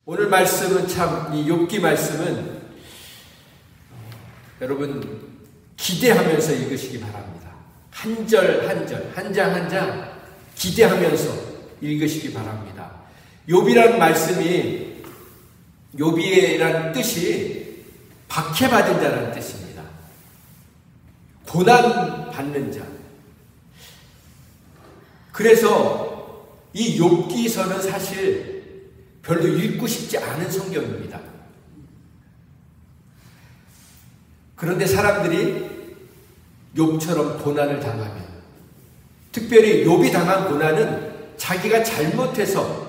오늘 말씀은 참, 이 욥기 말씀은 여러분 기대하면서 읽으시기 바랍니다. 한 절 한 절, 한 장 한 장 기대하면서 읽으시기 바랍니다. 욥이라는 말씀이, 욥이라는 뜻이 박해받은 자라는 뜻입니다. 고난받는 자. 그래서 이 욥기서는 사실 별로 읽고 싶지 않은 성경입니다. 그런데 사람들이 욥처럼 고난을 당하면, 특별히 욥이 당한 고난은 자기가 잘못해서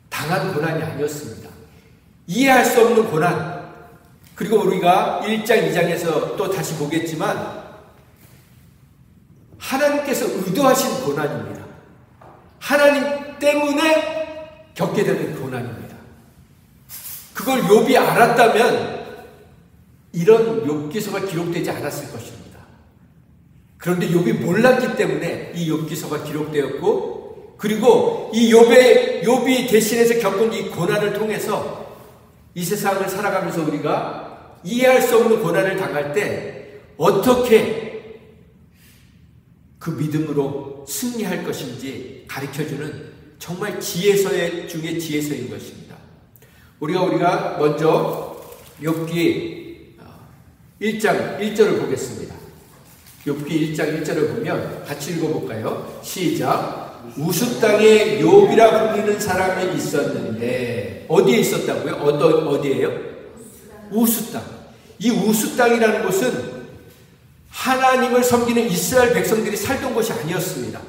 당한 고난이 아니었습니다. 이해할 수 없는 고난, 그리고 우리가 1장, 2장에서 또 다시 보겠지만 하나님께서 의도하신 고난입니다. 하나님 때문에 겪게 되는 고난입니다. 그걸 욥이 알았다면 이런 욥기서가 기록되지 않았을 것입니다. 그런데 욥이 몰랐기 때문에 이 욥기서가 기록되었고, 그리고 이 욥이 대신해서 겪은 이 고난을 통해서 이 세상을 살아가면서 우리가 이해할 수 없는 고난을 당할 때 어떻게 그 믿음으로 승리할 것인지 가르쳐주는 정말 지혜서 중에 지혜서인 것입니다. 우리가 먼저 욥기 1장 1절을 보겠습니다. 욥기 1장 1절을 보면 같이 읽어볼까요? 시작. 우스 땅에 욥이라 불리는 사람이 있었는데, 어디에 있었다고요? 어디예요? 우스 땅. 이 우스 땅이라는 곳은 하나님을 섬기는 이스라엘 백성들이 살던 곳이 아니었습니다.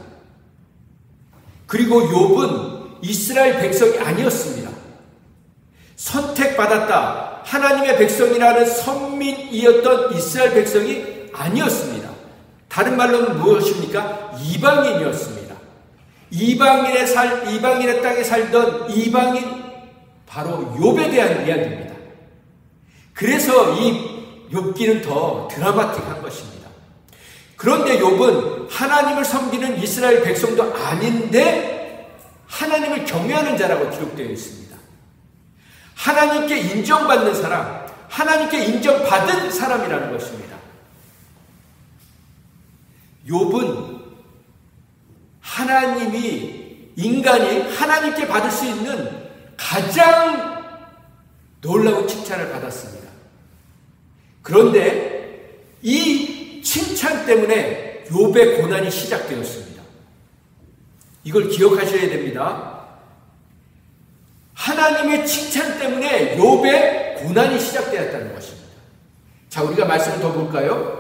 그리고 욥은 이스라엘 백성이 아니었습니다. 선택받았다, 하나님의 백성이라는 선민이었던 이스라엘 백성이 아니었습니다. 다른 말로는 무엇입니까? 이방인이었습니다. 이방인의 땅에 살던 이방인, 바로 욥에 대한 이야기입니다. 그래서 이 욥기는 더 드라마틱한 것입니다. 그런데 욥은 하나님을 섬기는 이스라엘 백성도 아닌데 하나님을 경외하는 자라고 기록되어 있습니다. 하나님께 인정받는 사람, 하나님께 인정받은 사람이라는 것입니다. 욥은 인간이 하나님께 받을 수 있는 가장 놀라운 칭찬을 받았습니다. 그런데 이 칭찬 때문에 욥의 고난이 시작되었습니다. 이걸 기억하셔야 됩니다. 하나님의 칭찬 때문에 욥의 고난이 시작되었다는 것입니다. 자, 우리가 말씀을 더 볼까요?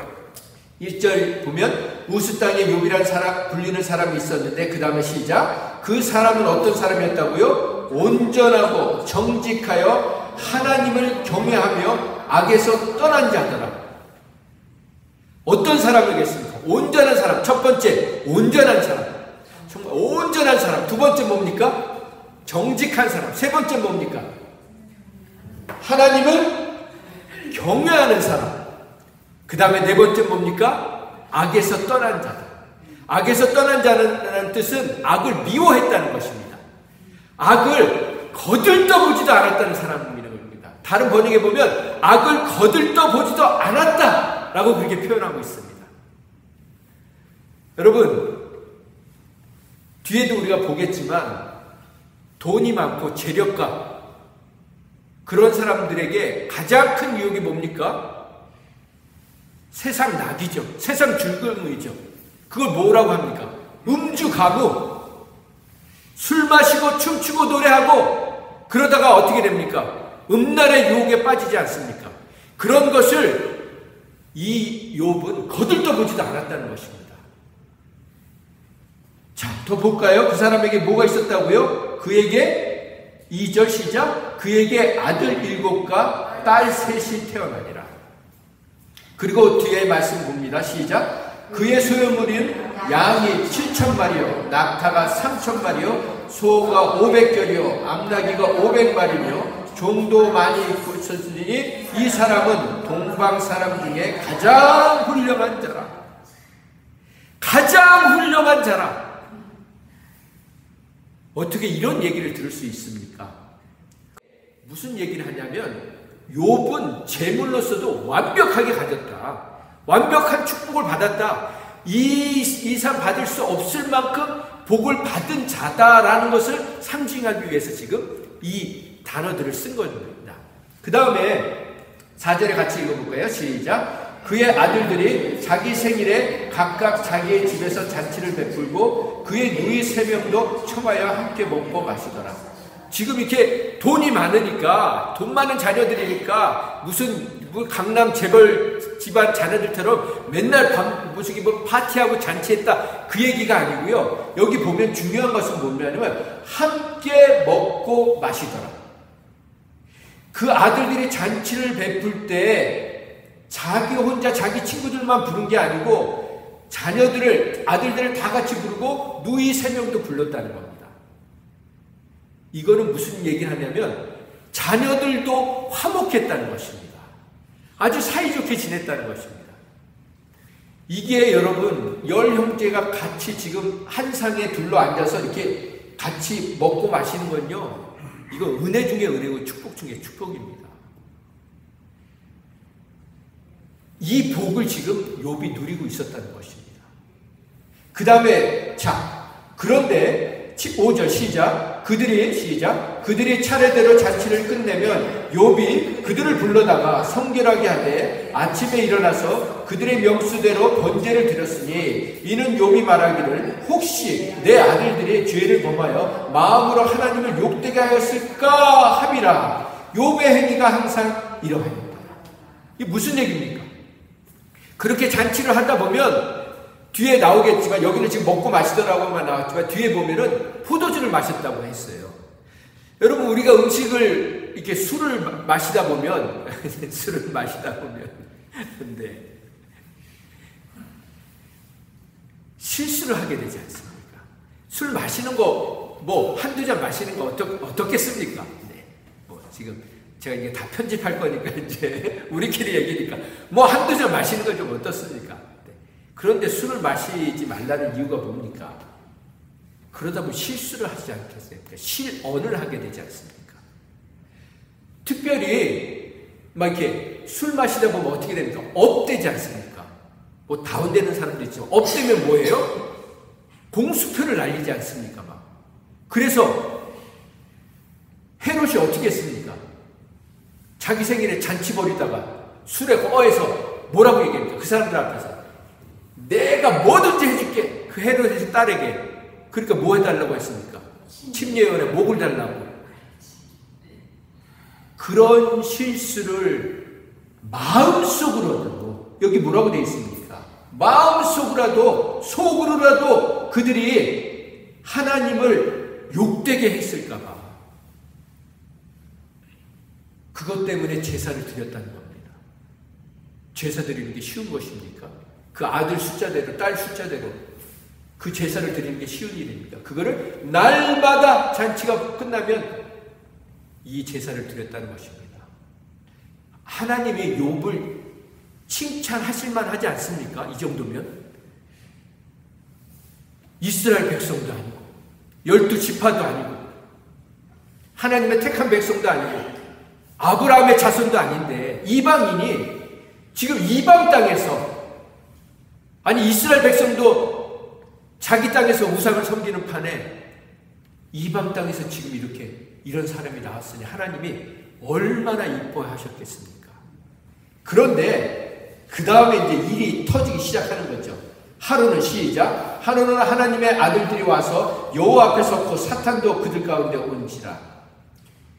1절 보면 우스 땅에 욥이라는 사람, 불리는 사람이 있었는데, 그 다음에 시작. 그 사람은 어떤 사람이었다고요? 온전하고 정직하여 하나님을 경외하며 악에서 떠난 자더라. 어떤 사람이겠습니까? 온전한 사람. 첫 번째, 온전한 사람. 정말 온전한 사람. 두 번째 뭡니까? 정직한 사람. 세 번째 뭡니까? 하나님을 경외하는 사람. 그 다음에 네 번째 뭡니까? 악에서 떠난 자다. 악에서 떠난 자라는 뜻은 악을 미워했다는 것입니다. 악을 거들떠보지도 않았다는 사람이라는 겁니다. 다른 번역에 보면 악을 거들떠보지도 않았다 라고 그렇게 표현하고 있습니다. 여러분, 뒤에도 우리가 보겠지만 돈이 많고 재력가, 그런 사람들에게 가장 큰 유혹이 뭡니까? 세상 낙이죠. 세상 즐거움이죠. 그걸 뭐라고 합니까? 음주, 가무. 술 마시고 춤추고 노래하고 그러다가 어떻게 됩니까? 음란의 유혹에 빠지지 않습니까? 그런 것을 이 욥은 거들떠보지도 않았다는 것입니다. 자, 더 볼까요? 그 사람에게 뭐가 있었다고요? 그에게 2절 시작. 그에게 아들 7과 딸 3이 태어나니라. 그리고 뒤에 말씀 봅니다. 시작. 그의 소유물은 양이 7,000마리요, 낙타가 3,000마리요, 소가 500결이요, 암나귀가 500마리며 종도 많이 있었으니 이 사람은 동방 사람 중에 가장 훌륭한 자라. 가장 훌륭한 자라. 어떻게 이런 얘기를 들을 수 있습니까? 무슨 얘기를 하냐면 욥은 재물로서도 완벽하게 가졌다. 완벽한 축복을 받았다. 이 이상 받을 수 없을 만큼 복을 받은 자다라는 것을 상징하기 위해서 지금 이 단어들을 쓴 겁니다. 그 다음에 4절에 같이 읽어볼까요? 시작. 그의 아들들이 자기 생일에 각각 자기의 집에서 잔치를 베풀고 그의 누이 3명도 청하여 함께 먹고 마시더라. 지금 이렇게 돈이 많으니까, 돈 많은 자녀들이니까 무슨 강남 재벌 집안 자녀들처럼 맨날 무슨 파티하고 잔치했다 그 얘기가 아니고요. 여기 보면 중요한 것은 뭐냐면 함께 먹고 마시더라. 그 아들들이 잔치를 베풀 때 자기 혼자 자기 친구들만 부른 게 아니고 아들들을 다 같이 부르고 누이 3명도 불렀다는 겁니다. 이거는 무슨 얘기를 하냐면 자녀들도 화목했다는 것입니다. 아주 사이좋게 지냈다는 것입니다. 이게 여러분 10형제가 같이 지금 한 상에 둘러앉아서 이렇게 같이 먹고 마시는 건요, 이거 은혜 중에 은혜고 축복 중에 축복입니다. 이 복을 지금 욥이 누리고 있었다는 것입니다. 그 다음에 그런데 5절 시작. 그들이 차례대로 잔치를 끝내면 욥이 그들을 불러다가 성결하게 하되 아침에 일어나서 그들의 명수대로 번제를 드렸으니 이는 욥이 말하기를 혹시 내 아들들이 죄를 범하여 마음으로 하나님을 욕되게 하였을까 함이라. 욥의 행위가 항상 이러하니라. 이게 무슨 얘기입니까? 그렇게 잔치를 하다 보면 뒤에 나오겠지만, 여기는 지금 먹고 마시더라고만 나왔지만 뒤에 보면은 포도주를 마셨다고 했어요. 여러분, 우리가 음식을 이렇게 술을 마시다 보면 근데 실수를 하게 되지 않습니까? 술 마시는 거 한두 잔 마시는 거 어떻겠습니까? 네. 지금 제가 이게 다 편집할 거니까 이제 우리끼리 얘기니까 한두 잔 마시는 건 좀 어떻습니까? 그런데 술을 마시지 말라는 이유가 뭡니까? 그러다 보면 실수를 하지 않겠습니까? 실언을 하게 되지 않습니까? 특별히 이렇게 술 마시다 보면 어떻게 됩니까? 업되지 않습니까? 다운되는 사람도 있지만 업되면 뭐예요? 공수표를 날리지 않습니까? 그래서 헤롯이 어떻게 했습니까? 자기 생일에 잔치 벌이다가 술에 허해서 뭐라고 얘기합니까? 그 사람들 앞에서 내가 뭐든지 해줄게. 그 헤롯의 딸에게. 그러니까 뭐 해달라고 했습니까? 침례원의 목을 달라고. 그런 실수를 마음속으로도, 여기 뭐라고 되어 있습니까? 속으로라도 그들이 하나님을 욕되게 했을까봐. 그것 때문에 제사를 드렸다는 겁니다. 제사 드리는 게 쉬운 것입니까? 그 아들 숫자대로, 딸 숫자대로 그 제사를 드리는 게 쉬운 일입니까? 그거를 날마다 잔치가 끝나면 이 제사를 드렸다는 것입니다. 하나님이 욥을 칭찬하실만 하지 않습니까? 이 정도면 이스라엘 백성도 아니고 12지파도 아니고 하나님의 택한 백성도 아니고 아브라함의 자손도 아닌데 이방인이 지금 이방 땅에서, 아니 이스라엘 백성도 자기 땅에서 우상을 섬기는 판에 이방 땅에서 지금 이런 사람이 나왔으니 하나님이 얼마나 이뻐하셨겠습니까? 그런데 그 다음에 이제 일이 터지기 시작하는 거죠. 하루는 시작. 하루는 하나님의 아들들이 와서 여호와 앞에 섰고 사탄도 그들 가운데 온지라.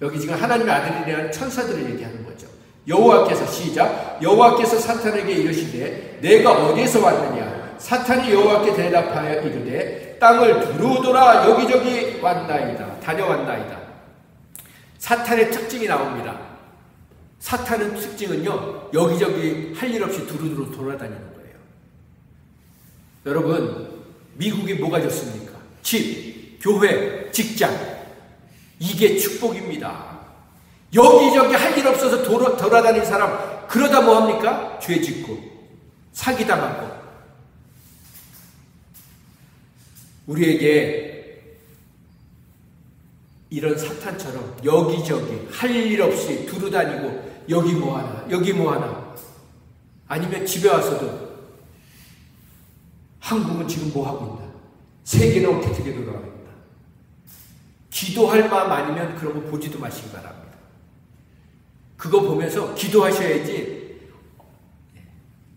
여기 지금 하나님의 아들이라는 천사들을 얘기하는 거죠. 여호와께서 시작. 여호와께서 사탄에게 이르시되 내가 어디에서 왔느냐? 사탄이 여호와께 대답하여 이르되 땅을 두루돌아 여기저기 왔나이다. 다녀왔나이다. 사탄의 특징이 나옵니다. 사탄의 특징은요, 여기저기 할 일 없이 두루두루 돌아다니는 거예요. 여러분, 미국이 뭐가 좋습니까? 집, 교회, 직장. 이게 축복입니다. 여기저기 할 일 없어서 돌아다니는 사람, 그러다 뭐합니까? 죄 짓고 사기당하고. 우리에게 이런 사탄처럼 여기저기 할 일 없이 두루다니고 여기 뭐하나 여기 뭐하나, 아니면 집에 와서도 한국은 지금 뭐하고 있나, 세계는 어떻게 돌아가고 있나, 기도할 마음 아니면 그런 거 보지도 마시기 바랍니다. 그거 보면서 기도하셔야지.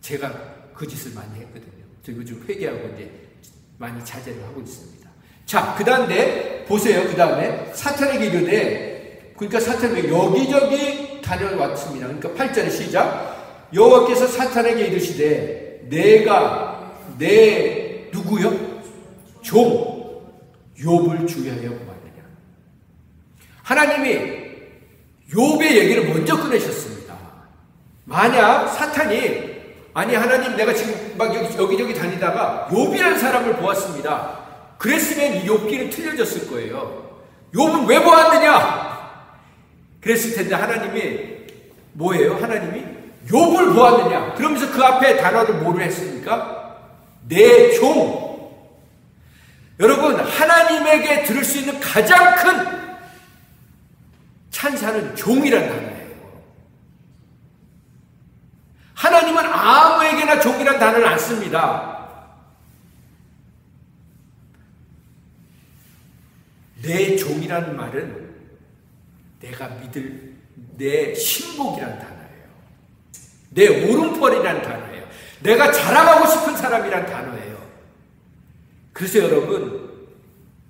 제가 그 짓을 많이 했거든요. 저 요즘 회개하고 이제 많이 자제를 하고 있습니다. 자, 그 다음에 보세요. 그 다음에 사탄에게 이르되, 그러니까 사탄이 여기저기 다녀왔습니다. 그러니까 8절에 시작. 여호와께서 사탄에게 이르시되 내가 내 누구요? 종 욥을 주의하여 보았느냐. 하나님이 욥의 얘기를 먼저 꺼내셨습니다. 만약 사탄이 아니 하나님 내가 지금 막 여기저기 다니다가 욥이라는 사람을 보았습니다. 그랬으면 이 욥기는 틀려졌을 거예요. 욥은 왜 보았느냐? 그랬을 텐데 하나님이 뭐예요? 하나님이 욥을 보았느냐? 그러면서 그 앞에 단어를 뭐를 했습니까? 내 종. 여러분, 하나님에게 들을 수 있는 가장 큰 찬사는 종이란 단어예요. 하나님은 아무에게나 종이란 단어를 안 씁니다. 내 종이라는 말은 내가 믿을 내 신복이란 단어예요. 내 오른팔이란 단어예요. 내가 자랑하고 싶은 사람이란 단어예요. 그래서 여러분,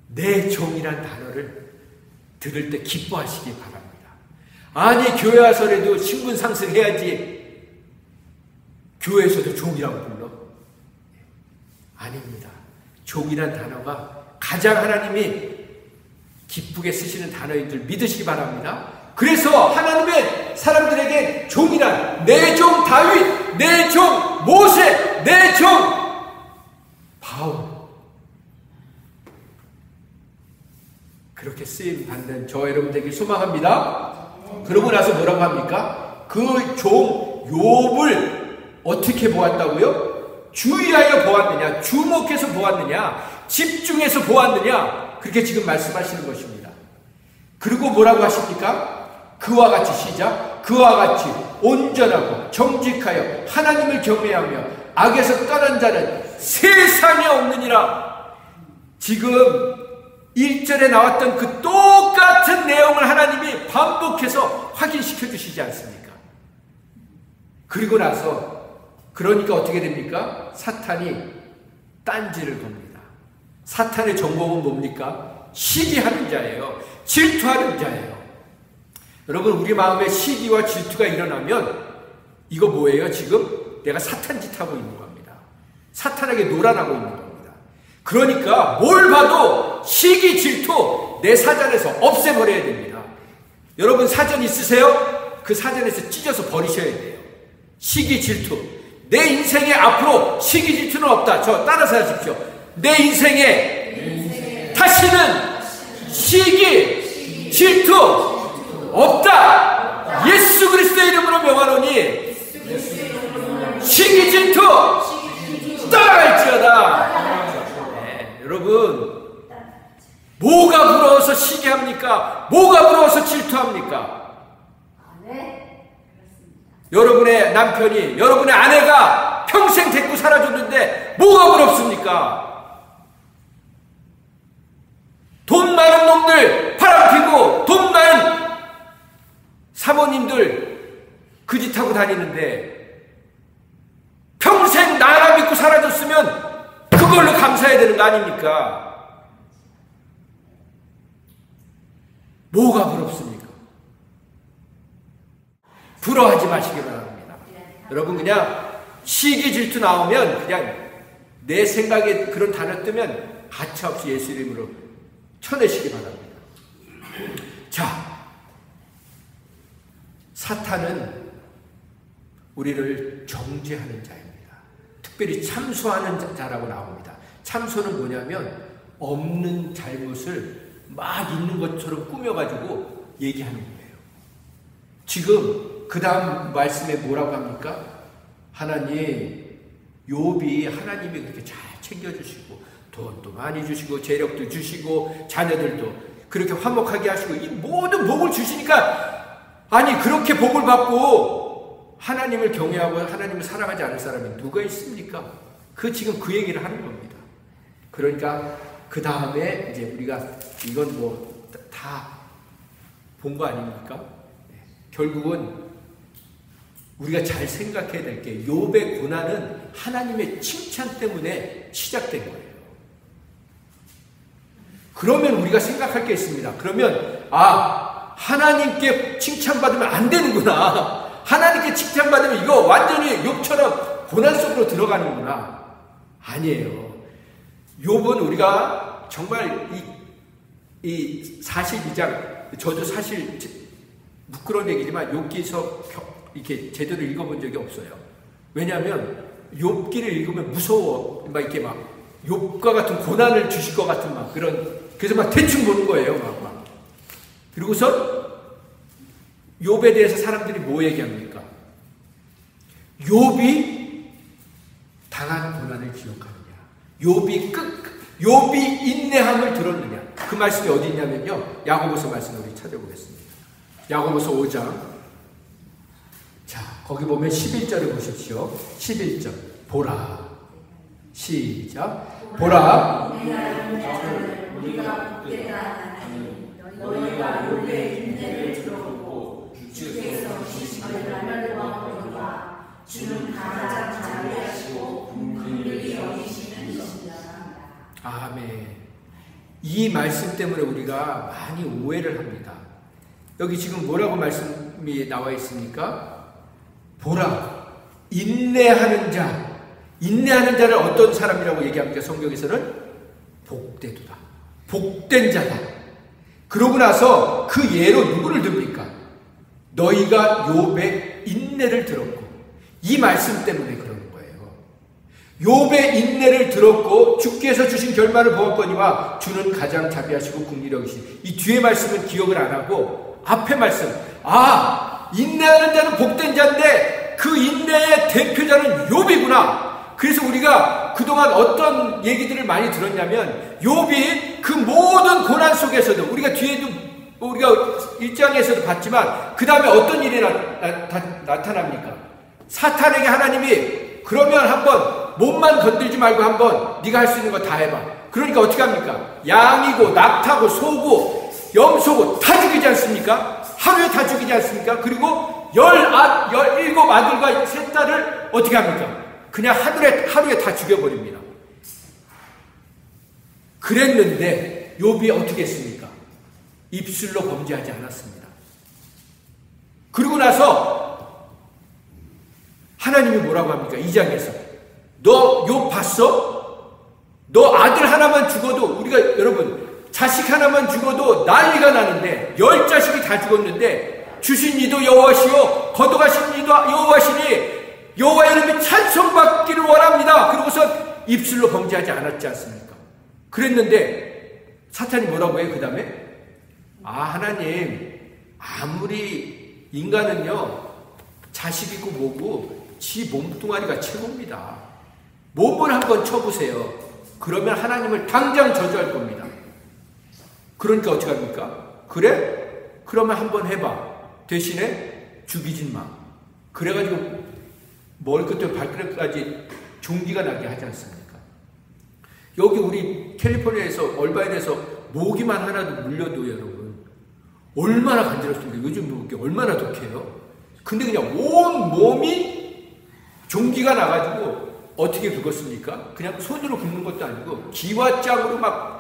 내 종이란 단어를 들을 때 기뻐하시기 바랍니다. 아니 교회 와서라도 신분 상승해야지 교회에서도 종이라고 불러? 아닙니다. 종이란 단어가 가장 하나님이 기쁘게 쓰시는 단어인 줄 믿으시기 바랍니다. 그래서 하나님의 사람들에게 종이란 내 종 다윗, 내 종 모세, 내 종 바울, 그렇게 쓰임 받는 저 여러분 되길 소망합니다. 그러고 나서 뭐라고 합니까? 그 종 욥을 어떻게 보았다고요? 주의하여 보았느냐, 주목해서 보았느냐, 집중해서 보았느냐, 그렇게 지금 말씀하시는 것입니다. 그리고 뭐라고 하십니까? 그와 같이 시작. 그와 같이 온전하고 정직하여 하나님을 경외하며 악에서 떠난 자는 세상에 없느니라. 지금 1절에 나왔던 그 똑같은 내용을 하나님이 반복해서 확인시켜 주시지 않습니까? 그리고 나서 그러니까 어떻게 됩니까? 사탄이 딴지를 겁니다. 사탄의 전공은 뭡니까? 시기하는 자예요. 질투하는 자예요. 여러분, 우리 마음에 시기와 질투가 일어나면 이거 뭐예요? 지금 내가 사탄 짓 하고 있는 겁니다. 사탄에게 노란하고 있는 겁니다. 그러니까 뭘 봐도 시기, 질투 내 사전에서 없애버려야 됩니다. 여러분 사전 있으세요? 그 사전에서 찢어서 버리셔야 돼요. 시기, 질투. 내 인생에 앞으로 시기, 질투는 없다. 저 따라서 하십시오. 내 인생에 다시는 시기, 질투 없다. 예수 그리스도의 이름으로 명하노니 시기, 질투 떠날지어다. 네, 여러분, 뭐가 부러워서 시기합니까? 뭐가 부러워서 질투합니까? 여러분의 남편이, 여러분의 아내가 평생 데리고 살아줬는데 뭐가 부럽습니까? 돈 많은 놈들 바람피고 돈 많은 사모님들 그 짓 하고 다니는데 평생 나라 믿고 살아줬으면 그걸로 감사해야 되는 거 아닙니까? 뭐가 부럽습니까? 부러워하지 마시기 바랍니다. 여러분, 그냥 시기, 질투 나오면 그냥 내 생각에 그런 단어 뜨면 가차없이 예수 이름으로 쳐내시기 바랍니다. 자, 사탄은 우리를 정죄하는 자입니다. 특별히 참소하는 자라고 나옵니다. 참소는 뭐냐면 없는 잘못을 막 있는 것처럼 꾸며가지고 얘기하는 거예요. 지금 그 다음 말씀에 뭐라고 합니까? 하나님, 욥이 하나님이 그렇게 잘 챙겨주시고 돈도 많이 주시고 재력도 주시고 자녀들도, 그렇게 화목하게 하시고 이 모든 복을 주시니까, 아니 그렇게 복을 받고 하나님을 경외하고 하나님을 사랑하지 않을 사람이 누가 있습니까? 지금 그 얘기를 하는 겁니다. 그러니까 그 다음에 이제 우리가 이건 뭐 다 본 거 아닙니까? 결국은 우리가 잘 생각해야 될 게, 욥의 고난은 하나님의 칭찬 때문에 시작된 거예요. 그러면 우리가 생각할 게 있습니다. 그러면 하나님께 칭찬받으면 안 되는구나. 하나님께 칭찬받으면 이거 완전히 욥처럼 고난 속으로 들어가는구나. 아니에요. 욥은 우리가 정말 이 42장, 저도 사실 부끄러운 얘기지만 욥기서 이렇게 제대로 읽어본 적이 없어요. 왜냐하면 욥기를 읽으면 무서워. 막 이렇게 막 욥과 같은 고난을 주실 것 같은 막 그런, 그래서 막 대충 보는 거예요. 막. 그리고서 욥에 대해서 사람들이 뭐 얘기합니까? 욥이 당한 고난을 기억하느냐, 욥이 인내함을 들었느냐. 그 말씀이 어디 있냐면요, 야고보서 말씀을 우리 찾아보겠습니다. 야고보서 5장. 자, 거기 보면 11절에 보십시오. 11절. 보라. 시작. 보라. 우리가 붙겠다 하니 너희가 욥의 인내를 들어보고 주께서 주시기를 하려거니와 주는 가장 자비하시고 긍휼히 여기시는 이시다. 아멘. 이 말씀 때문에 우리가 많이 오해를 합니다. 여기 지금 뭐라고 말씀이 나와 있습니까? 보라, 인내하는 자. 인내하는 자를 어떤 사람이라고 얘기합니까? 성경에서는 복되도다. 복된 자다. 그러고 나서 그 예로 누구를 듭니까? 너희가 욥의 인내를 들었고, 이 말씀 때문에 그러는 거예요. 욥의 인내를 들었고 주께서 주신 결말을 보았거니와 주는 가장 자비하시고 긍휼히 여기시니. 이 뒤에 말씀은 기억을 안 하고 앞에 말씀, 인내하는 자는 복된 자인데 그 인내의 대표자는 욥이구나. 그래서 우리가 그동안 어떤 얘기들을 많이 들었냐면, 욥이 그 모든 고난 속에서도, 우리가 뒤에도 우리가 1장에서도 봤지만 그 다음에 어떤 일이 나타납니까? 사탄에게 하나님이 그러면 한번 몸만 건들지 말고 한번 네가 할 수 있는 거 다 해봐. 그러니까 어떻게 합니까? 양이고 낙타고 소고 염소고 다 죽이지 않습니까? 하루에 다 죽이지 않습니까? 그리고 17 아들과 3딸을 어떻게 합니까? 그냥 하루에 다 죽여버립니다. 그랬는데 욥이 어떻게 했습니까? 입술로 범죄하지 않았습니다. 그리고 나서 하나님이 뭐라고 합니까? 2장에서 너 욥 봤어? 너 아들 하나만 죽어도, 우리가 여러분 자식 하나만 죽어도 난리가 나는데 10자식이 다 죽었는데 주신 이도 여호와시요 거둬가신 이도 여호와시니 여호와 이름이 찬송받기를 원합니다. 그러고서 입술로 범죄하지 않았지 않습니까? 그랬는데 사탄이 뭐라고 해요? 그 다음에 하나님, 아무리 인간은요 자식이고 뭐고 지 몸뚱아리가 최고입니다. 몸을 한번 쳐보세요. 그러면 하나님을 당장 저주할 겁니다. 그러니까 어떻게 합니까? 그래? 그러면 한번 해봐. 대신에 죽이진 마. 그래가지고 머리끝부터 발끝까지 종기가 나게 하지 않습니까? 여기 우리 캘리포니아에서 얼바인에서 모기만 하나도 물려도 여러분 얼마나 간지럽습니까? 요즘 모기 얼마나 독해요? 근데 그냥 온 몸이 종기가 나가지고 어떻게 긁었습니까? 그냥 손으로 긁는 것도 아니고 기와장으로 막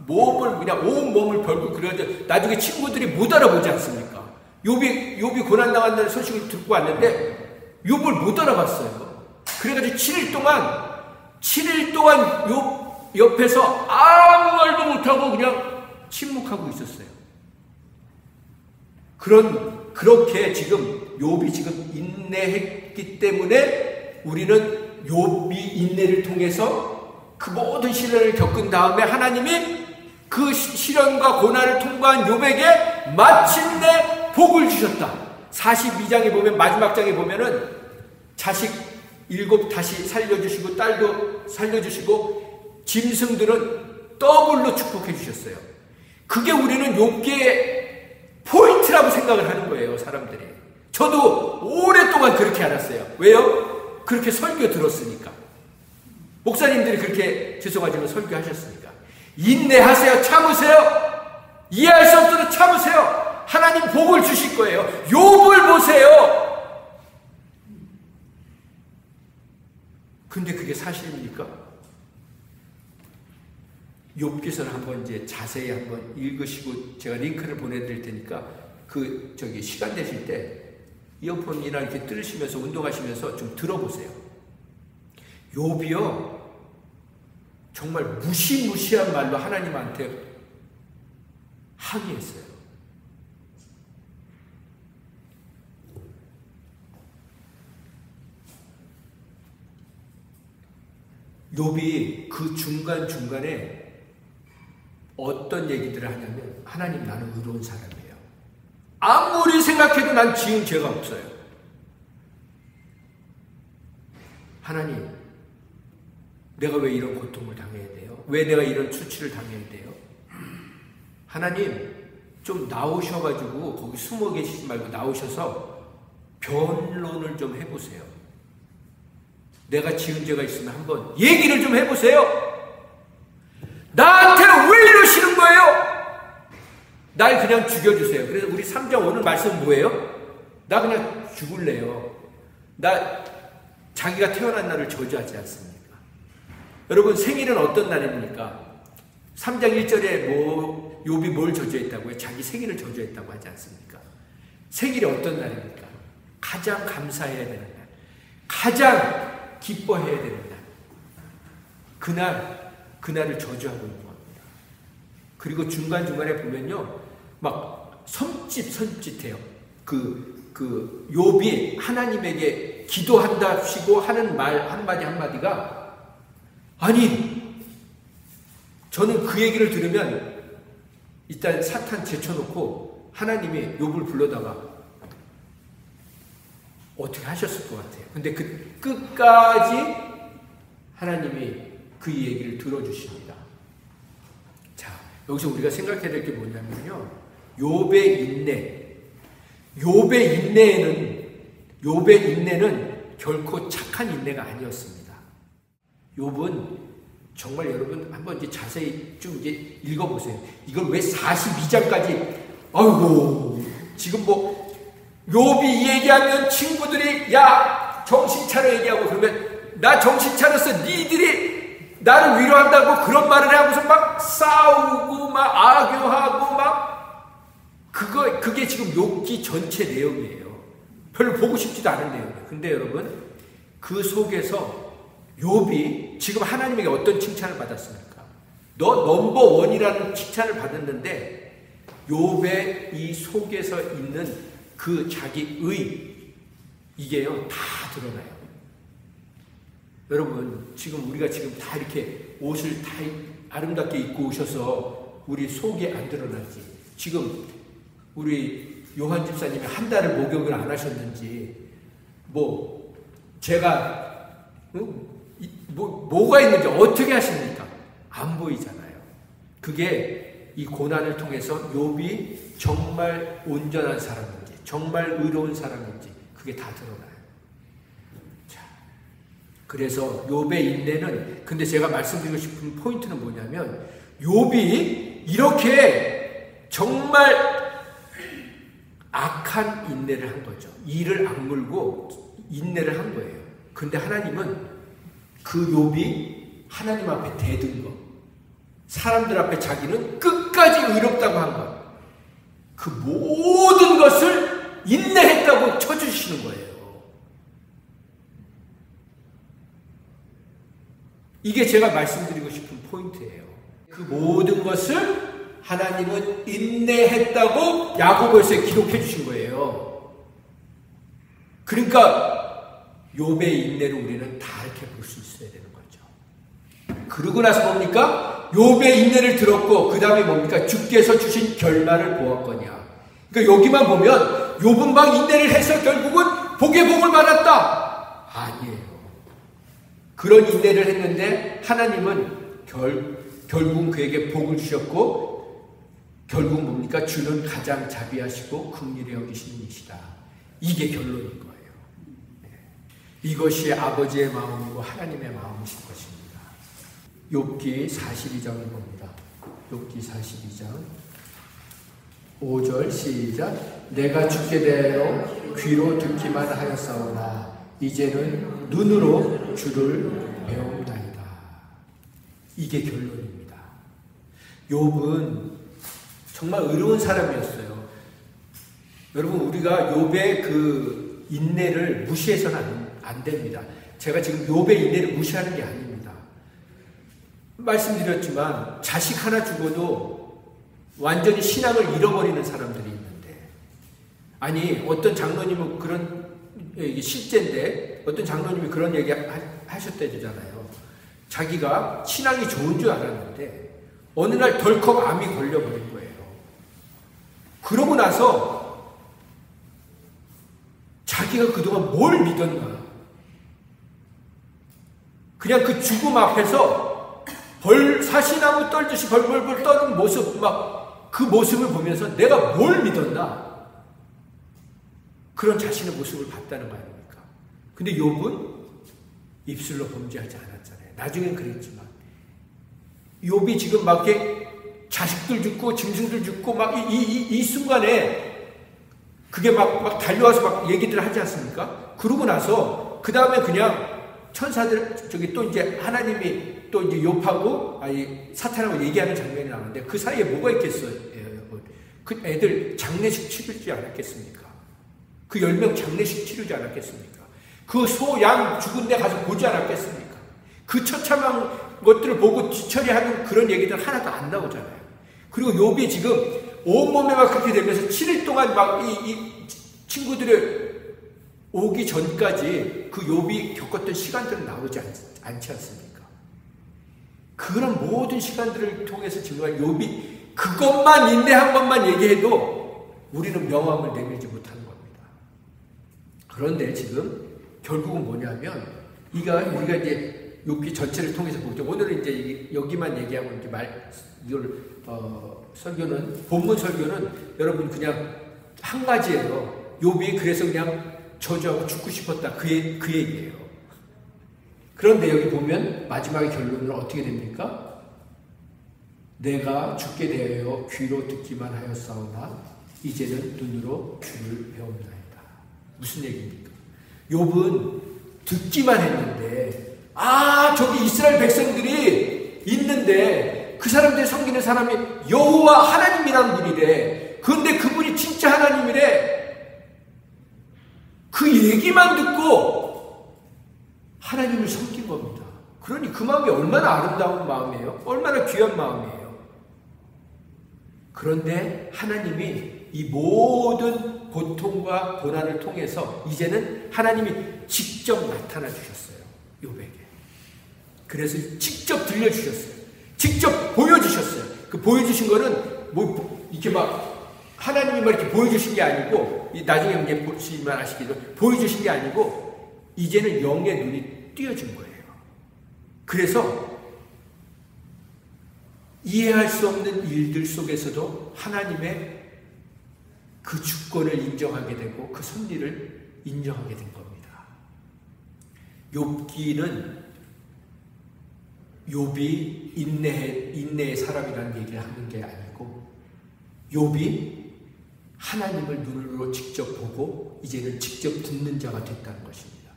몸을 그냥 온 몸을 벌고, 그래가지고 나중에 친구들이 못 알아보지 않습니까? 욥이 고난당한다는 소식을 듣고 왔는데 욥을 못 알아봤어요. 그래가지고 7일 동안 욥 옆에서 아무 말도 못하고 그냥 침묵하고 있었어요. 그렇게 지금 욥이 지금 인내했기 때문에 우리는 욥이 인내를 통해서 그 모든 시련을 겪은 다음에 하나님이 그 시련과 고난을 통과한 욥에게 마침내 복을 주셨다. 42장에 보면, 마지막 장에 보면은 자식 7 다시 살려주시고 딸도 살려주시고 짐승들은 더블로 축복해 주셨어요. 그게 우리는 욥기의 포인트라고 생각을 하는 거예요, 사람들이. 저도 오랫동안 그렇게 알았어요. 왜요? 그렇게 설교 들었으니까. 목사님들이 그렇게 죄송하지만 설교하셨으니까. 인내하세요. 참으세요. 이해할 수 없어도 참으세요. 하나님 복을 주실 거예요. 욥을 보세요. 근데 그게 사실입니까? 욥기서를 한번 이제 자세히 한번 읽으시고 제가 링크를 보내드릴 테니까 시간 되실 때 이어폰이나 이렇게 들으시면서 운동하시면서 좀 들어보세요. 욥이요 정말 무시무시한 말로 하나님한테 항의했어요. 욥이 그 중간중간에 어떤 얘기들을 하냐면 하나님 나는 의로운 사람이에요. 아무리 생각해도 난 지은 죄가 없어요. 하나님 내가 왜 이런 고통을 당해야 돼요? 왜 내가 이런 수치를 당해야 돼요? 하나님 좀 나오셔가지고 거기 숨어 계시지 말고 나오셔서 변론을 좀 해보세요. 내가 지은 죄가 있으면 한번 얘기를 좀 해보세요. 나한테 왜 이러시는 거예요? 날 그냥 죽여주세요. 그래서 우리 3장 오늘 말씀은 뭐예요? 나 그냥 죽을래요. 나 자기가 태어난 날을 저주하지 않습니까? 여러분 생일은 어떤 날입니까? 3장 1절에 욥이 뭘 저주했다고요? 자기 생일을 저주했다고 하지 않습니까? 생일이 어떤 날입니까? 가장 감사해야 되는 날. 가장 기뻐해야 되는 날. 그날을 저주하고 있는 겁니다. 그리고 중간중간에 보면요. 막 섬찟해요. 욥이 하나님에게 기도한답시고 하는 말 한마디가 아니 저는 그 얘기를 들으면 일단 사탄 제쳐놓고 하나님이 욥을 불러다가 어떻게 하셨을 것 같아요. 근데 그 끝까지 하나님이 그 얘기를 들어주십니다. 자, 여기서 우리가 생각해야 될 게 뭐냐면요. 욥의 인내는 결코 착한 인내가 아니었습니다. 욥은 정말 여러분 한번 이제 자세히 좀 이제 읽어보세요. 이걸 왜 42장까지 아이고 지금 욥이 이 얘기하면 친구들이 야 정신 차려 얘기하고 그러면 나 정신 차렸어 니들이 나를 위로한다고 그런 말을 하고서 막 싸우고 막 악유하고 막 그게 지금 욥기 전체 내용이에요. 별로 보고 싶지도 않은 내용이에요. 근데 여러분 그 속에서 욥이 지금 하나님에게 어떤 칭찬을 받았습니까? 너 넘버원이라는 칭찬을 받았는데 욥의 이 속에서 있는 그 자기의 이게요 다 드러나요. 여러분 지금 우리가 지금 다 이렇게 옷을 다 아름답게 입고 오셔서 우리 속이 안 드러나지. 지금 우리 요한 집사님이 한 달을 목욕을 안 하셨는지 제가 뭐가 있는지 어떻게 하십니까? 안 보이잖아요. 그게 이 고난을 통해서 욥이 정말 온전한 사람인지 정말 의로운 사람인지 그게 다 드러나요. 자, 그래서 욥의 인내는 근데 제가 말씀드리고 싶은 포인트는 뭐냐면 욥이 이렇게 정말 악한 인내를 한 거죠. 이를 악물고 인내를 한 거예요. 근데 하나님은 그 욥이 하나님 앞에 대든 것, 사람들 앞에 자기는 끝까지 의롭다고 한 것, 그 모든 것을 인내했다고 쳐주시는 거예요. 이게 제가 말씀드리고 싶은 포인트예요. 그 모든 것을 하나님은 인내했다고 야고보서에 기록해 주신 거예요. 그러니까 욥의 인내를 우리는 다 이렇게 볼 수 있어야 되는 거죠. 그러고 나서 뭡니까? 욥의 인내를 들었고 그 다음에 뭡니까? 주께서 주신 결말을 보았거냐. 그러니까 여기만 보면 욥은 막 인내를 해서 결국은 복의 복을 받았다. 아니에요. 그런 인내를 했는데 하나님은 결국 그에게 복을 주셨고 결국 뭡니까? 주는 가장 자비하시고 긍휼히 여기시는 이시다. 이게 결론인 거예요. 이것이 아버지의 마음이고 하나님의 마음이신 것입니다. 욥기 42장을 봅니다. 욥기 42장 5절 시작. 내가 주께 대하여 귀로 듣기만 하였사오나 이제는 눈으로 주를 배움나이다. 이게 결론입니다. 욥은 정말 의로운 사람이었어요. 여러분, 우리가 욥의 그 인내를 무시해서는 안 됩니다. 제가 지금 욥의 인내를 무시하는 게 아닙니다. 말씀드렸지만 자식 하나 죽어도 완전히 신앙을 잃어버리는 사람들이 있는데, 아니 어떤 장로님은 그런, 이게 실제인데 어떤 장로님이 그런 얘기 하셨다잖아요. 자기가 신앙이 좋은 줄 알았는데 어느 날 덜컥 암이 걸려버린 거예요. 그러고 나서 자기가 그동안 뭘 믿었나, 그냥 그 죽음 앞에서 사시나무 떨듯이 벌벌벌 떠는 모습, 막 그 모습을 보면서 내가 뭘 믿었나, 그런 자신의 모습을 봤다는 거 아닙니까? 근데 욥은 입술로 범죄하지 않았잖아요. 나중엔 그랬지만 욥이 지금 막 이렇게 자식들 죽고 짐승들 죽고 막 이 순간에 그게 막 달려와서 막 얘기들 하지 않습니까? 그러고 나서 그 다음에 그냥 천사들, 저기 또 이제 하나님이 또 이제 욥하고 사탄하고 얘기하는 장면이 나오는데 그 사이에 뭐가 있겠어요? 그 애들 장례식 치르지 않았겠습니까? 그 10명 장례식 치르지 않았겠습니까? 그 소, 양 죽은 데 가서 보지 않았겠습니까? 그 처참한 것들을 보고 뒤처리하는 그런 얘기들 하나도 안 나오잖아요. 그리고 욥이 지금 온몸에 막 그렇게 되면서 7일 동안 막 이 친구들이 오기 전까지 그 욥이 겪었던 시간들은 나오지 않지 않습니까? 그런 모든 시간들을 통해서 정말 욥이 그것만 인내한 것만 얘기해도 우리는 명함을 내밀지 못하는 겁니다. 그런데 지금 결국은 뭐냐면 우리가 이제 욥기 전체를 통해서 보죠. 오늘은 이제 여기만 얘기하고 이제 이걸 설교는, 본문 설교는 여러분 그냥 한 가지예요. 욥이 그래서 그냥 저주하고 죽고 싶었다, 그 얘기예요. 그런데 여기 보면 마지막의 결론은 어떻게 됩니까? 내가 주께 대하여 귀로 듣기만 하였사오나 이제는 눈으로 주를 배움나이다. 무슨 얘기입니까? 욥은 듣기만 했는데, 저기 이스라엘 백성들이 있는데 그 사람들이 섬기는 사람이 여호와 하나님이라는 분이래. 그런데 그분이 진짜 하나님이래. 그 얘기만 듣고 하나님을 섬긴 겁니다. 그러니 그 마음이 얼마나 아름다운 마음이에요? 얼마나 귀한 마음이에요? 그런데 하나님이 이 모든 고통과 고난을 통해서 이제는 하나님이 직접 나타나 주셨어요. 욥에게. 그래서 직접 들려주셨어요. 직접 보여주셨어요. 그 보여주신 거는 뭐 이렇게 막 하나님이 막 이렇게 보여주신 게 아니고, 나중에 이제 보시면 아시겠죠. 보여주신 게 아니고 이제는 영의 눈이 띄어진 거예요. 그래서 이해할 수 없는 일들 속에서도 하나님의 그 주권을 인정하게 되고 그 섭리를 인정하게 된 겁니다. 욥기는 욥이 인내의 사람이라는 얘기를 하는 게 아니고, 욥이 하나님을 눈으로 직접 보고 이제는 직접 듣는 자가 됐다는 것입니다.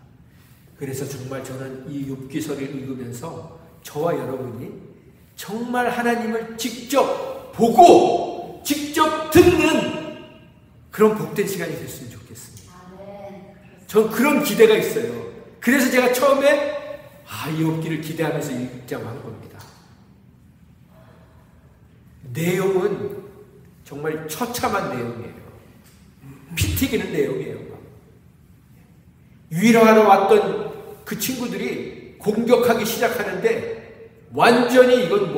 그래서 정말 저는 이 욥기서를 읽으면서 저와 여러분이 정말 하나님을 직접 보고 직접 듣는 그런 복된 시간이 됐으면 좋겠습니다. 전 그런 기대가 있어요. 그래서 제가 처음에 이 욥기를 기대하면서 읽자고 한 겁니다. 내용은 정말 처참한 내용이에요. 피 튀기는 내용이에요. 위로하러 왔던 그 친구들이 공격하기 시작하는데 완전히 이건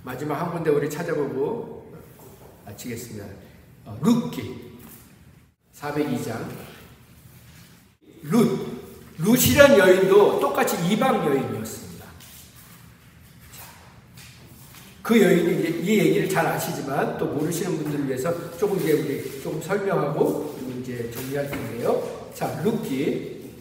마지막 한 군데 우리 찾아보고 마치겠습니다. 룻기 402장. 룻이란 여인도 똑같이 이방 여인이었습니다. 그 여인이 이제 이 얘기를 잘 아시지만 또 모르시는 분들을 위해서 조금 이제 우리 조금 설명하고 그리고 이제 정리할 텐데요. 자, 룻기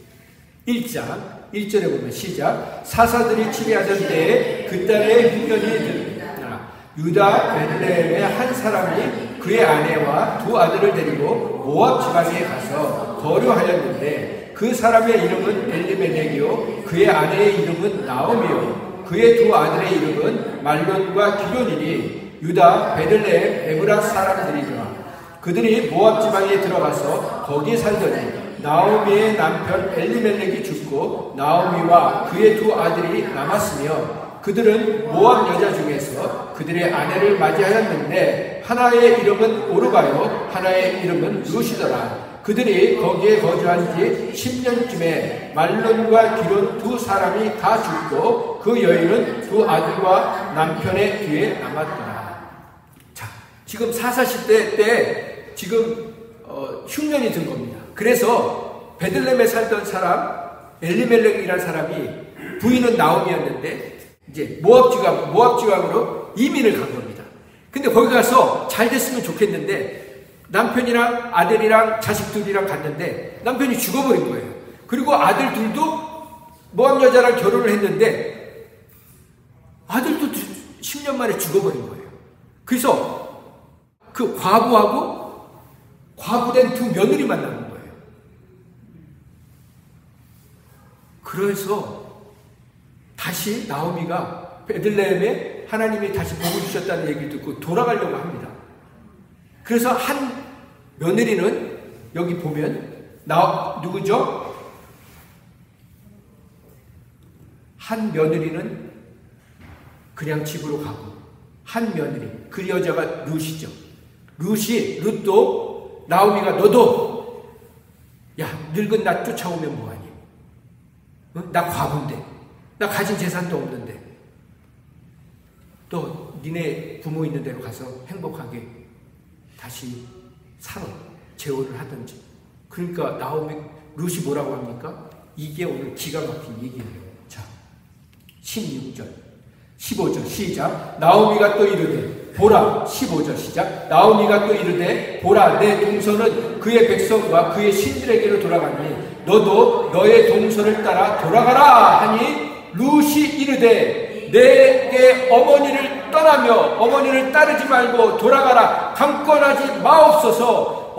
1장 1절에 보면 시작. 사사들이 치리하던 때에 그 딸의 흉년이 들었다. 유다 베들레헴의 한 사람이 그의 아내와 두 아들을 데리고 모압 지방에 가서 거류하였는데 그 사람의 이름은 엘리멜렉이요 그의 아내의 이름은 나오미요 그의 두 아들의 이름은 말론과 기론이니 유다 베들레헴 에브라 사람들이더라. 그들이 모압 지방에 들어가서 거기 살더니 나오미의 남편 엘리멜렉이 죽고 나오미와 그의 두 아들이 남았으며 그들은 모압 여자 중에서 그들의 아내를 맞이하였는데 하나의 이름은 오르바요 하나의 이름은 루시더라. 그들이 거기에 거주한 지 10년쯤에 말론과 기론 두 사람이 다 죽고 그 여인은 두 아들과 남편의 뒤에 남았더라. 자, 지금 사사시대 때 지금 흉년이 든 겁니다. 그래서 베들레헴에 살던 사람 엘리멜렉이라는 사람이 부인은 나오미였는데 이제 모압 지방으로 이민을 간 겁니다. 근데 거기 가서 잘 됐으면 좋겠는데 남편이랑 아들이랑 자식들이랑 갔는데 남편이 죽어버린 거예요. 그리고 아들 둘도 모압 여자랑 결혼을 했는데 아들도 10년 만에 죽어버린 거예요. 그래서 그 과부하고 과부된 두 며느리만 남은 거예요. 그래서 다시 나오미가 베들레헴에 하나님이 다시 복을 주셨다는 얘기를 듣고 돌아가려고 합니다. 그래서 한 며느리는 여기 보면 누구죠? 한 며느리는 그냥 집으로 가고 한 며느리 그 여자가 룻이죠. 룻도 나오미가 너도 야 늙은 나 쫓아오면 뭐하니? 나 과부인데 나 가진 재산도 없는데 또 니네 부모 있는 데로 가서 행복하게 다시 살아 재혼을 하든지. 그러니까 룻이 뭐라고 합니까? 이게 오늘 기가 막힌 얘기예요. 자, 16절 15절 시작. 나오미가 또 이르되 보라. 15절 시작. 나오미가 또 이르되 보라 내 동서는 그의 백성과 그의 신들에게로 돌아가니 너도 너의 동서를 따라 돌아가라 하니 룻이 이르되 내게 어머니를 떠나며 어머니를 따르지 말고 돌아가라. 강권하지 마옵소서.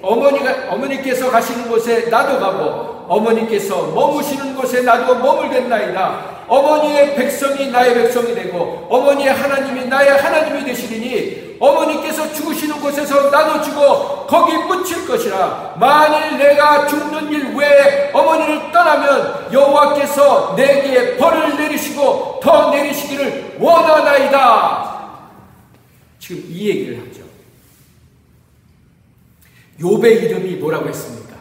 어머니께서 가시는 곳에 나도 가고 어머니께서 머무시는 곳에 나도 머물겠나이다. 어머니의 백성이 나의 백성이 되고 어머니의 하나님이 나의 하나님이 되시리니 어머니께서 죽으시는 곳에서 나도 죽어 거기 묻힐 것이라. 만일 내가 죽는 일 외에 어머니를 떠나면 여호와께서 내게 벌을 내리시고 더 내리시기를 원하나이다. 지금 이 얘기를 하죠. 욥의 이름이 뭐라고 했습니까?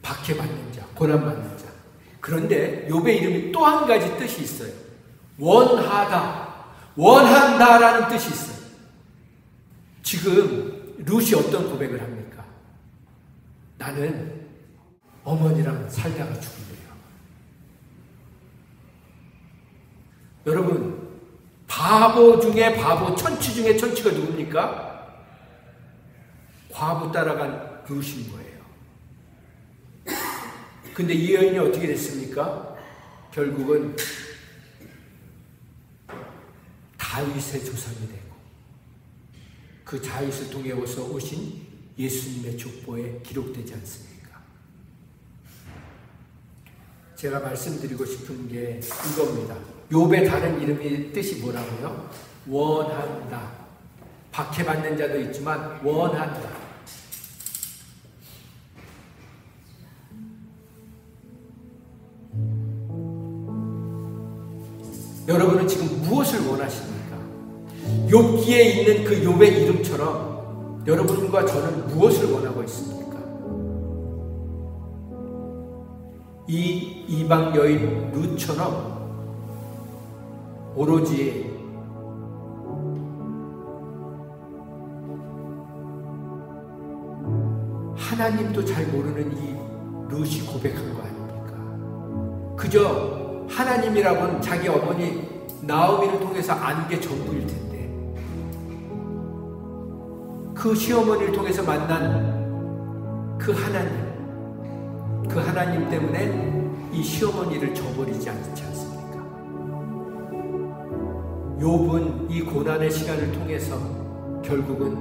박해받는 자, 고난받는 자. 그런데 욥의 이름이 또 한 가지 뜻이 있어요. 원하다, 원한다라는 뜻이 있어요. 지금 룻이 어떤 고백을 합니까? 나는 어머니랑 살다가 죽을래요. 여러분, 바보 중에 바보, 천치 중에 천치가 누굽니까? 과부 따라간 룻인 거예요. 근데 이 여인이 어떻게 됐습니까? 결국은 다윗의 조상이 되고 그 다윗을 통해서 오신 예수님의 족보에 기록되지 않습니까? 제가 말씀드리고 싶은 게 이겁니다. 욥의 다른 이름의 뜻이 뭐라고요? 원한다. 박해받는 자도 있지만 원한다. 여러분은 지금 무엇을 원하십니까? 욥기에 있는 그 욥의 이름처럼 여러분과 저는 무엇을 원하고 있습니까? 이 이방 여인 룻처럼 오로지 하나님도 잘 모르는 이 룻이 고백한 거 아닙니까? 그저 하나님이라고는 자기 어머니 나오미를 통해서 안 게 전부일 텐데, 그 시어머니를 통해서 만난 그 하나님 때문에 이 시어머니를 저버리지 않지 않습니까? 욥은 이 고난의 시간을 통해서 결국은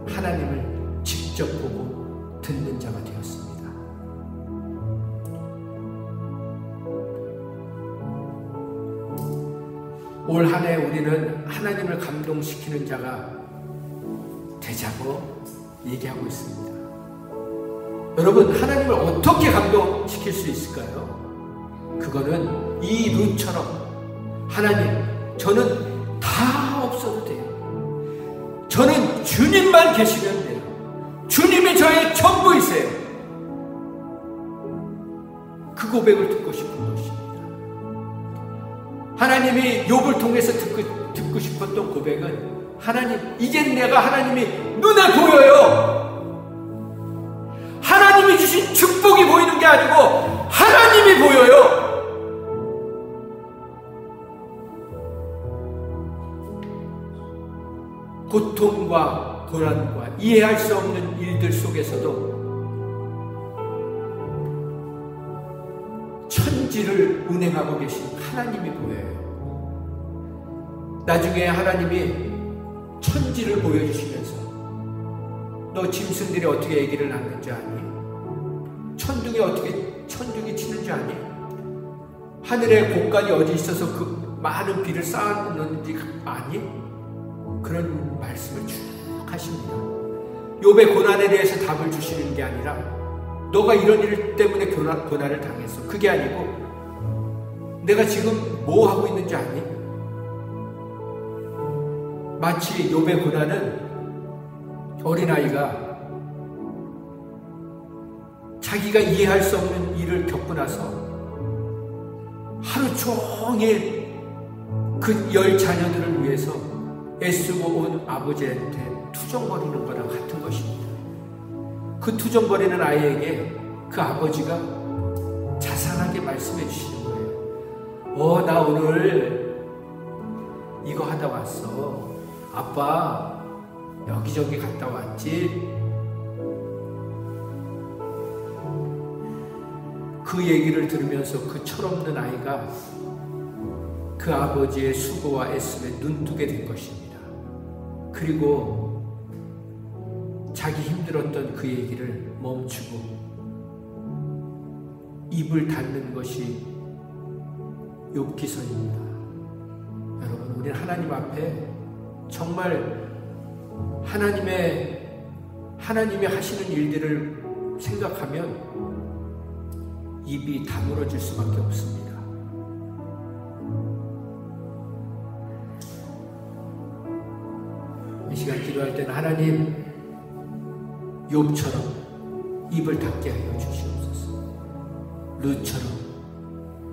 하나님을 직접 보고 듣는 자가 되었습니다. 올 한 해 우리는 하나님을 감동시키는 자가 되자고 얘기하고 있습니다. 여러분, 하나님을 어떻게 감동시킬 수 있을까요? 그거는 이 룻처럼, 하나님, 저는 다 없어도 돼요. 저는 주님만 계시면 돼요. 주님이 저의 전부이세요. 그 고백을 듣고 싶은 것입니다. 하나님이 욥을 통해서 듣고 싶었던 고백은, 하나님, 이젠 내가 하나님이 눈에 보여요. 하나님이 주신 축복이 보이는 게 아니고 하나님이 보여요. 고통과 고난과 이해할 수 없는 일들 속에서도 천지를 운행하고 계신 하나님이 보여요. 나중에 하나님이 천지를 보여주시면서, 너 짐승들이 어떻게 아기를 낳는지 아니? 천둥이 어떻게 천둥이 치는지 아니? 하늘의 곡간이 어디 있어서 그 많은 비를 쌓아놓는지 아니? 그런 말씀을 쭉 하십니다. 욥의 고난에 대해서 답을 주시는 게 아니라, 너가 이런 일 때문에 고난을 당했어, 그게 아니고, 내가 지금 뭐 하고 있는지 아니? 마치 욥의 고난은 어린아이가 자기가 이해할 수 없는 일을 겪고 나서 하루 종일 그 10 자녀들을 위해서 애쓰고 온 아버지한테 투정거리는 거랑 같은 것입니다. 그 투정거리는 아이에게 그 아버지가 자상하게 말씀해 주시는 거예요. 나 오늘 이거 하다 왔어. 아빠 여기저기 갔다 왔지? 그 얘기를 들으면서 그 철없는 아이가 그 아버지의 수고와 애씀에 눈뜨게 된 것입니다. 그리고 자기 힘들었던 그 얘기를 멈추고 입을 닫는 것이 욥기서입니다. 여러분, 우리는 하나님 앞에 정말 하나님이 하시는 일들을 생각하면 입이 다물어질 수밖에 없습니다. 이 시간 기도할 때는, 하나님, 욥처럼 입을 닫게 하여 주시옵소서. 룻처럼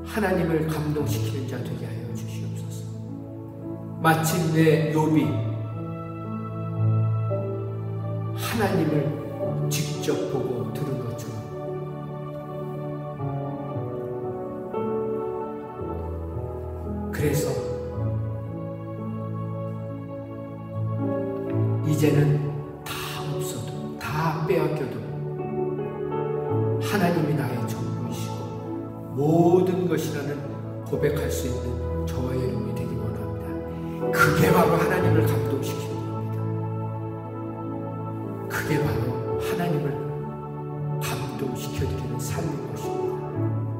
하나님을 감동시키는 자 되게 하여 주시옵소서. 마침내 욥이 하나님을 직접 보고 들은 것처럼 그래서 이제는 다 없어도, 다 빼앗겨도 하나님이 나의 전부이시고 모든 것이라는 고백할 수 있는 저와 여러분이 되기 원합니다. 그게 바로 하나님을 감동시키는 겁니다. 그게 바로 하나님을 감동시켜드리는 삶인 것입니다.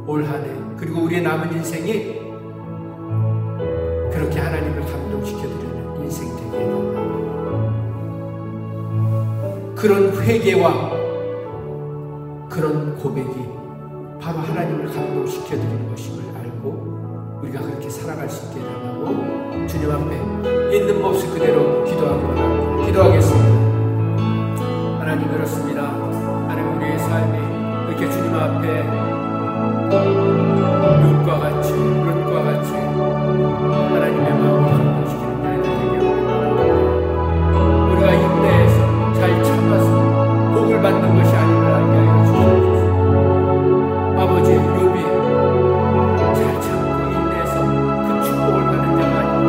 올 한 해, 그리고 우리의 남은 인생이 그렇게 하나님을 감동시켜드리는 인생 되게 해달라. 그런 회개와 그런 고백이 바로 하나님을 감동시켜드리는 것임을 알고 우리가 그렇게 살아갈 수 있게 해달라고 주님 앞에 있는 모습 그대로 기도하겠습니다. 하나님, 그렇습니다. 하나님, 우리의 삶이 이렇게 주님 앞에 욥과 같이, 룻과 같이 하나님의 마음을 감동시키는 자들이 되게 원합니다. 우리가 인내해서 잘 참아서 복을 받는 것이 아님을 알게 하여 주시옵소서. 아버지, 욥이 잘 참고 인내해서 그 축복을 받는 자가 아니고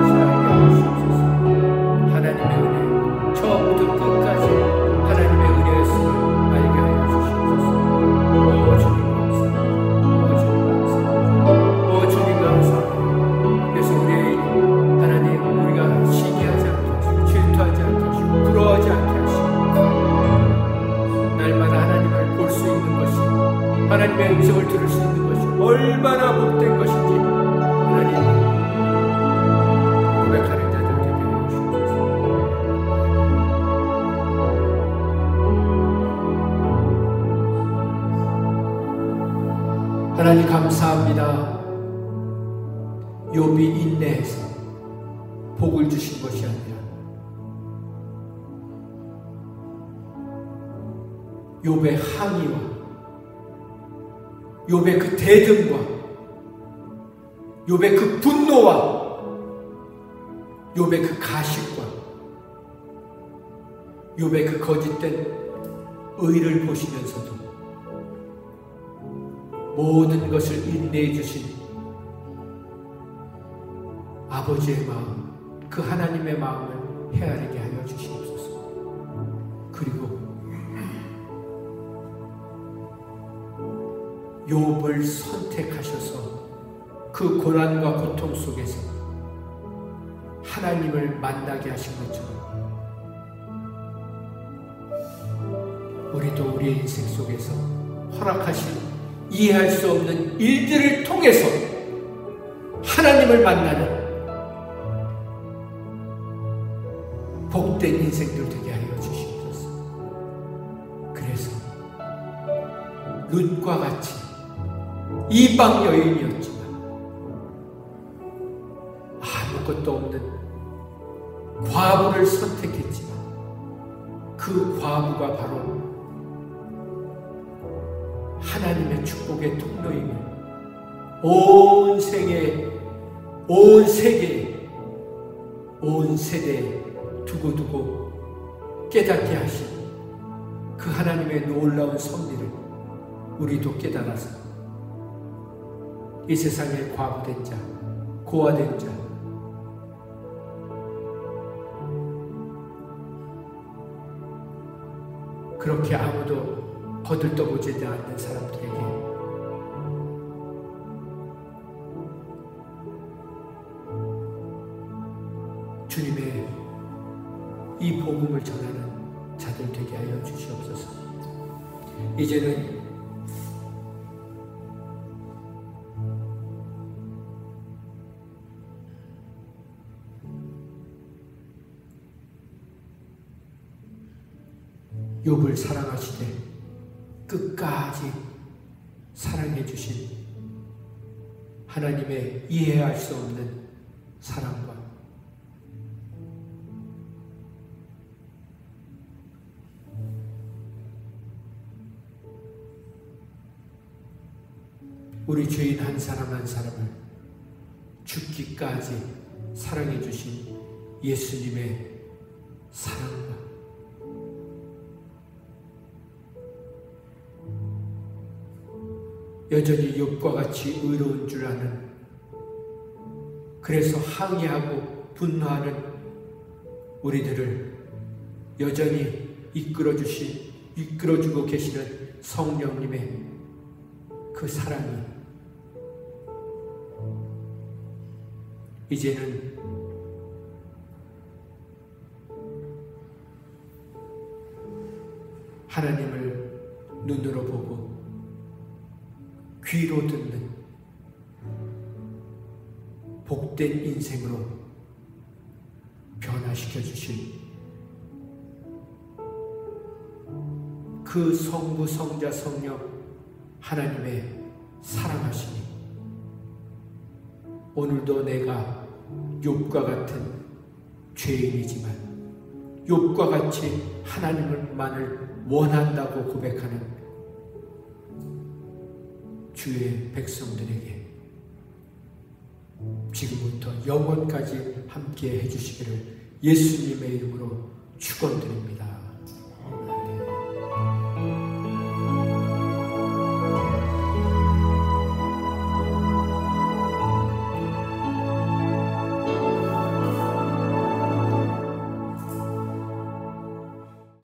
감사합니다. 욥이 인내해서 복을 주신 것이 아니라 욥의 항의와 욥의 그 대등과 욥의 그 분노와 욥의 그 가식과 욥의 그 거짓된 의를 보시면서도 모든 것을 인내해 주신 아버지의 마음, 그 하나님의 마음을 헤아리게 하여 주시옵소서. 그리고 욥을 선택하셔서 그 고난과 고통 속에서 하나님을 만나게 하신 것처럼 우리도 우리의 인생 속에서 허락하신 이해할 수 없는 일들을 통해서 하나님을 만나는 복된 인생들 되게 하여 주시옵소서. 그래서 룻과 같이 이방 여인이었지만 아무것도 없는 과부를 선택했지만 그 과부가 바로 하나님의 축복의 통로임을 온 세계에, 온 세계에, 온 세대에 두고두고 깨닫게 하신 그 하나님의 놀라운 섭리를 우리도 깨달아서 이 세상에 과부된 자, 고아된 자, 그렇게 아무도 거들떠보지 않는 사람들에게 주님의 이 복음을 전하는 자들 되게 하여 주시옵소서. 이제는 욥을 사랑하시되 끝까지 사랑해 주신 하나님의 이해할 수 없는 사랑과 우리 죄인 한 사람 한 사람을 죽기까지 사랑해 주신 예수님의 사랑과 여전히 욥과 같이 의로운 줄 아는, 그래서 항의하고 분노하는 우리들을 여전히 이끌어주고 계시는 성령님의 그 사랑이 이제는 하나님을 눈으로 보고 귀로 듣는 복된 인생으로 변화시켜 주신 그 성부, 성자, 성령 하나님의 사랑하심이 오늘도 내가 욥과 같은 죄인이지만 욥과 같이 하나님만을 원한다고 고백하는 주의 백성들에게 지금부터 영원까지 함께 해주시기를 예수님의 이름으로 축원드립니다.